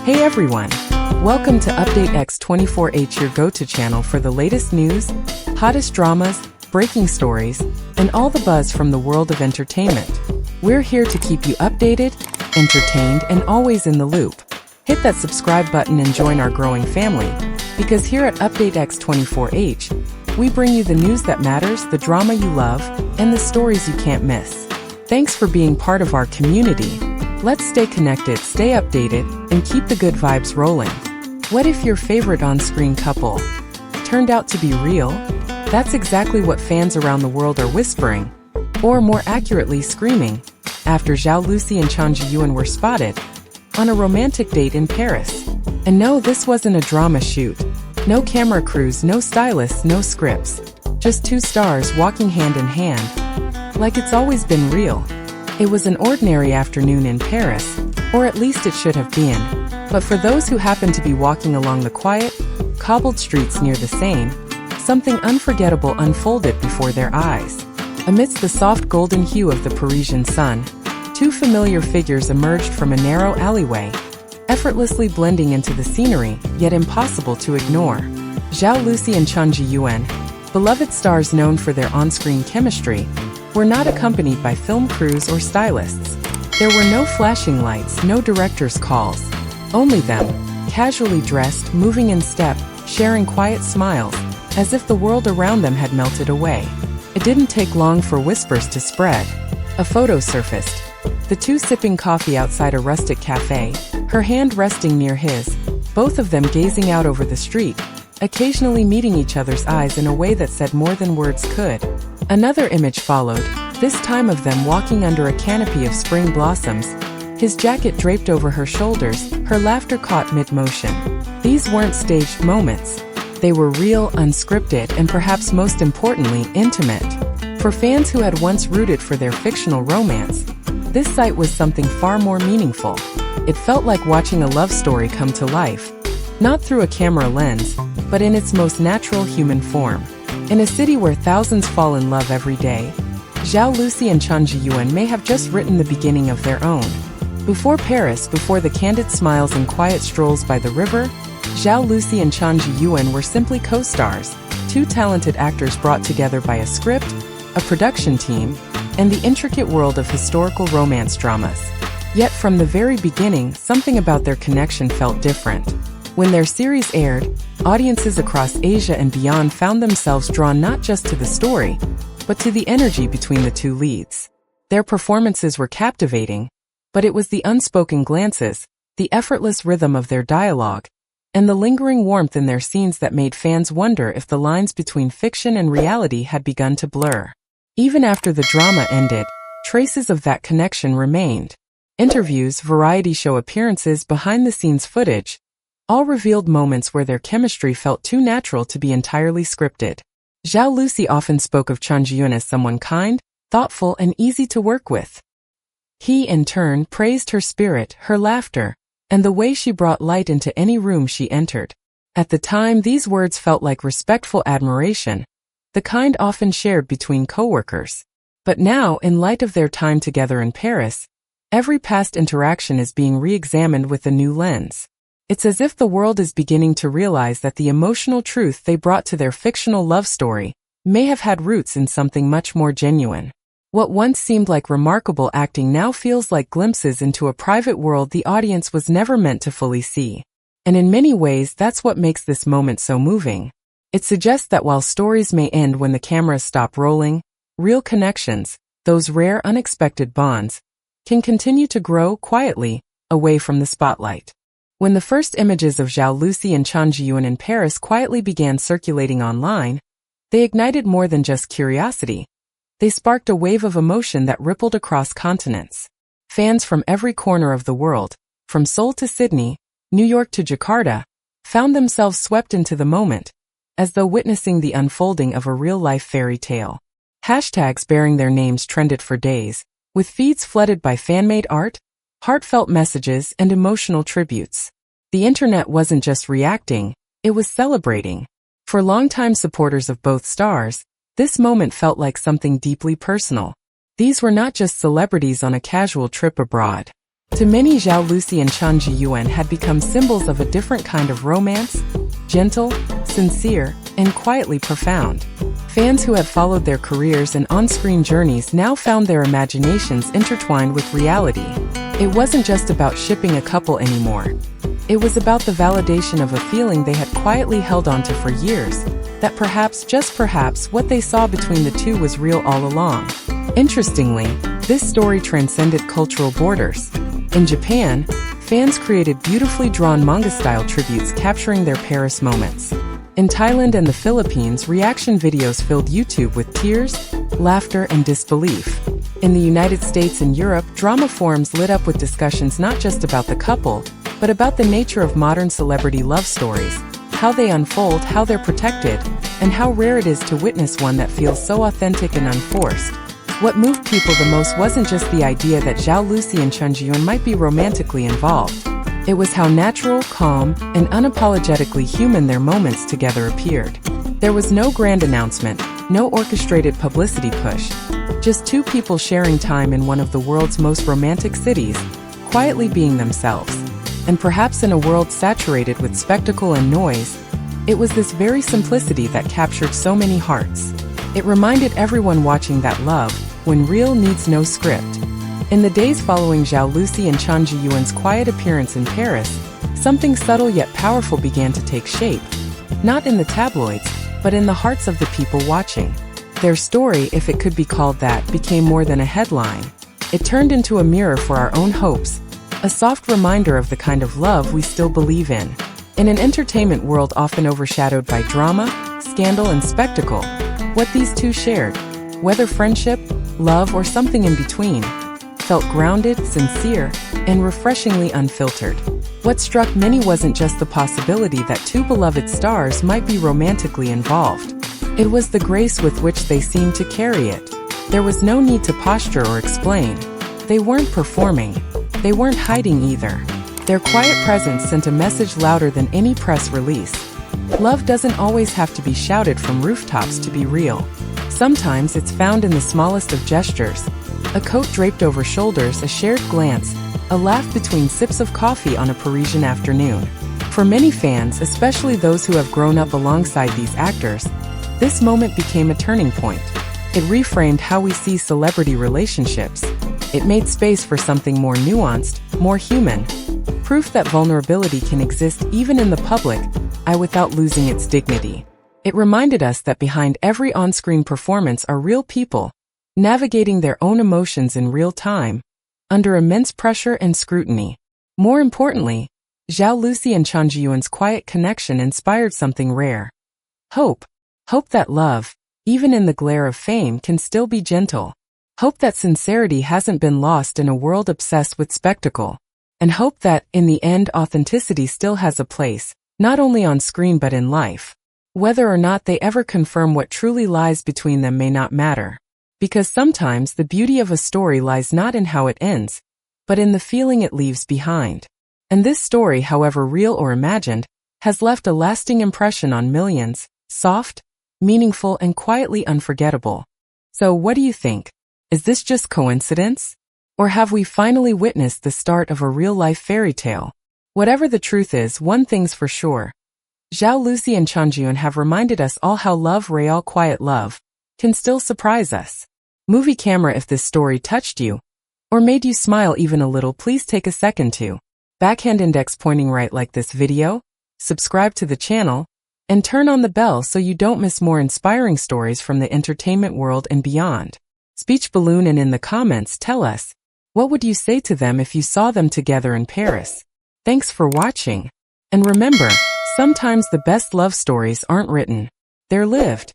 Hey everyone! Welcome to Update X24H, your go-to channel for the latest news, hottest dramas, breaking stories, and all the buzz from the world of entertainment. We're here to keep you updated, entertained, and always in the loop. Hit that subscribe button and join our growing family, because here at Update X24H, we bring you the news that matters, the drama you love, and the stories you can't miss. Thanks for being part of our community. Let's stay connected, stay updated, and keep the good vibes rolling. What if your favorite on-screen couple turned out to be real? That's exactly what fans around the world are whispering, or more accurately screaming, after Zhao Lusi and Chen Zheyuan were spotted on a romantic date in Paris. And no, this wasn't a drama shoot. No camera crews, no stylists, no scripts. Just two stars walking hand in hand, like it's always been real. It was an ordinary afternoon in Paris, or at least it should have been. But for those who happened to be walking along the quiet, cobbled streets near the Seine, something unforgettable unfolded before their eyes. Amidst the soft golden hue of the Parisian sun, two familiar figures emerged from a narrow alleyway, effortlessly blending into the scenery, yet impossible to ignore. Zhao Lusi and Chen Zheyuan, beloved stars known for their on-screen chemistry, were not accompanied by film crews or stylists. There were no flashing lights, no director's calls. Only them, casually dressed, moving in step, sharing quiet smiles, as if the world around them had melted away. It didn't take long for whispers to spread. A photo surfaced. The two sipping coffee outside a rustic café, her hand resting near his, both of them gazing out over the street, occasionally meeting each other's eyes in a way that said more than words could. Another image followed, this time of them walking under a canopy of spring blossoms, his jacket draped over her shoulders, her laughter caught mid-motion. These weren't staged moments. They were real, unscripted, and perhaps most importantly, intimate. For fans who had once rooted for their fictional romance, this sight was something far more meaningful. It felt like watching a love story come to life, not through a camera lens, but in its most natural human form. In a city where thousands fall in love every day, Zhao Lusi and Chen Zheyuan may have just written the beginning of their own. Before Paris, before the candid smiles and quiet strolls by the river, Zhao Lusi and Chen Zheyuan were simply co-stars, two talented actors brought together by a script, a production team, and the intricate world of historical romance dramas. Yet from the very beginning, something about their connection felt different. When their series aired, audiences across Asia and beyond found themselves drawn not just to the story, but to the energy between the two leads. Their performances were captivating, but it was the unspoken glances, the effortless rhythm of their dialogue, and the lingering warmth in their scenes that made fans wonder if the lines between fiction and reality had begun to blur. Even after the drama ended, traces of that connection remained. Interviews, variety show appearances, behind-the-scenes footage, all revealed moments where their chemistry felt too natural to be entirely scripted. Zhao Lusi often spoke of Chen Zheyuan as someone kind, thoughtful, and easy to work with. He, in turn, praised her spirit, her laughter, and the way she brought light into any room she entered. At the time, these words felt like respectful admiration, the kind often shared between co-workers. But now, in light of their time together in Paris, every past interaction is being re-examined with a new lens. It's as if the world is beginning to realize that the emotional truth they brought to their fictional love story may have had roots in something much more genuine. What once seemed like remarkable acting now feels like glimpses into a private world the audience was never meant to fully see. And in many ways, that's what makes this moment so moving. It suggests that while stories may end when the cameras stop rolling, real connections, those rare unexpected bonds, can continue to grow quietly, away from the spotlight. When the first images of Zhao Lusi and Chen Zheyuan in Paris quietly began circulating online, they ignited more than just curiosity. They sparked a wave of emotion that rippled across continents. Fans from every corner of the world, from Seoul to Sydney, New York to Jakarta, found themselves swept into the moment, as though witnessing the unfolding of a real-life fairy tale. Hashtags bearing their names trended for days, with feeds flooded by fan-made art, heartfelt messages, and emotional tributes. The internet wasn't just reacting, it was celebrating. For longtime supporters of both stars, this moment felt like something deeply personal. These were not just celebrities on a casual trip abroad. To many, Zhao Lusi and Chen Zheyuan had become symbols of a different kind of romance, gentle, sincere, and quietly profound. Fans who had followed their careers and on-screen journeys now found their imaginations intertwined with reality. It wasn't just about shipping a couple anymore. It was about the validation of a feeling they had quietly held onto for years, that perhaps, just perhaps, what they saw between the two was real all along. Interestingly, this story transcended cultural borders. In Japan, fans created beautifully drawn manga-style tributes capturing their Paris moments. In Thailand and the Philippines, reaction videos filled YouTube with tears, laughter, and disbelief. In the United States and Europe, drama forums lit up with discussions not just about the couple, but about the nature of modern celebrity love stories, how they unfold, how they're protected, and how rare it is to witness one that feels so authentic and unforced. What moved people the most wasn't just the idea that Zhao Lusi and Chen Zheyuan might be romantically involved. It was how natural, calm, and unapologetically human their moments together appeared. There was no grand announcement, no orchestrated publicity push. Just two people sharing time in one of the world's most romantic cities, quietly being themselves. And perhaps in a world saturated with spectacle and noise, it was this very simplicity that captured so many hearts. It reminded everyone watching that love, when real, needs no script. In the days following Zhao Lusi and Chen Zheyuan's quiet appearance in Paris, something subtle yet powerful began to take shape. Not in the tabloids, but in the hearts of the people watching. Their story, if it could be called that, became more than a headline. It turned into a mirror for our own hopes, a soft reminder of the kind of love we still believe in. In an entertainment world often overshadowed by drama, scandal, and spectacle, what these two shared, whether friendship, love, or something in between, felt grounded, sincere, and refreshingly unfiltered. What struck many wasn't just the possibility that two beloved stars might be romantically involved. It was the grace with which they seemed to carry it. There was no need to posture or explain. They weren't performing. They weren't hiding either. Their quiet presence sent a message louder than any press release. Love doesn't always have to be shouted from rooftops to be real. Sometimes it's found in the smallest of gestures. A coat draped over shoulders, a shared glance, a laugh between sips of coffee on a Parisian afternoon. For many fans, especially those who have grown up alongside these actors, this moment became a turning point. It reframed how we see celebrity relationships. It made space for something more nuanced, more human. Proof that vulnerability can exist even in the public eye without losing its dignity. It reminded us that behind every on-screen performance are real people, navigating their own emotions in real time, under immense pressure and scrutiny. More importantly, Zhao Lusi and Chen Zheyuan's quiet connection inspired something rare. Hope. Hope that love, even in the glare of fame, can still be gentle. Hope that sincerity hasn't been lost in a world obsessed with spectacle. And hope that, in the end, authenticity still has a place, not only on screen but in life. Whether or not they ever confirm what truly lies between them may not matter. Because sometimes the beauty of a story lies not in how it ends, but in the feeling it leaves behind. And this story, however real or imagined, has left a lasting impression on millions, soft, meaningful, and quietly unforgettable. So what do you think? Is this just coincidence? Or have we finally witnessed the start of a real-life fairy tale? Whatever the truth is, one thing's for sure. Zhao Lusi and Chen Zheyuan have reminded us all how love, real quiet love, can still surprise us. Movie camera, if this story touched you, or made you smile even a little, please take a second to backhand index pointing right like this video, subscribe to the channel, and turn on the bell so you don't miss more inspiring stories from the entertainment world and beyond. Speech balloon, and in the comments tell us, what would you say to them if you saw them together in Paris? Thanks for watching. And remember, sometimes the best love stories aren't written, they're lived.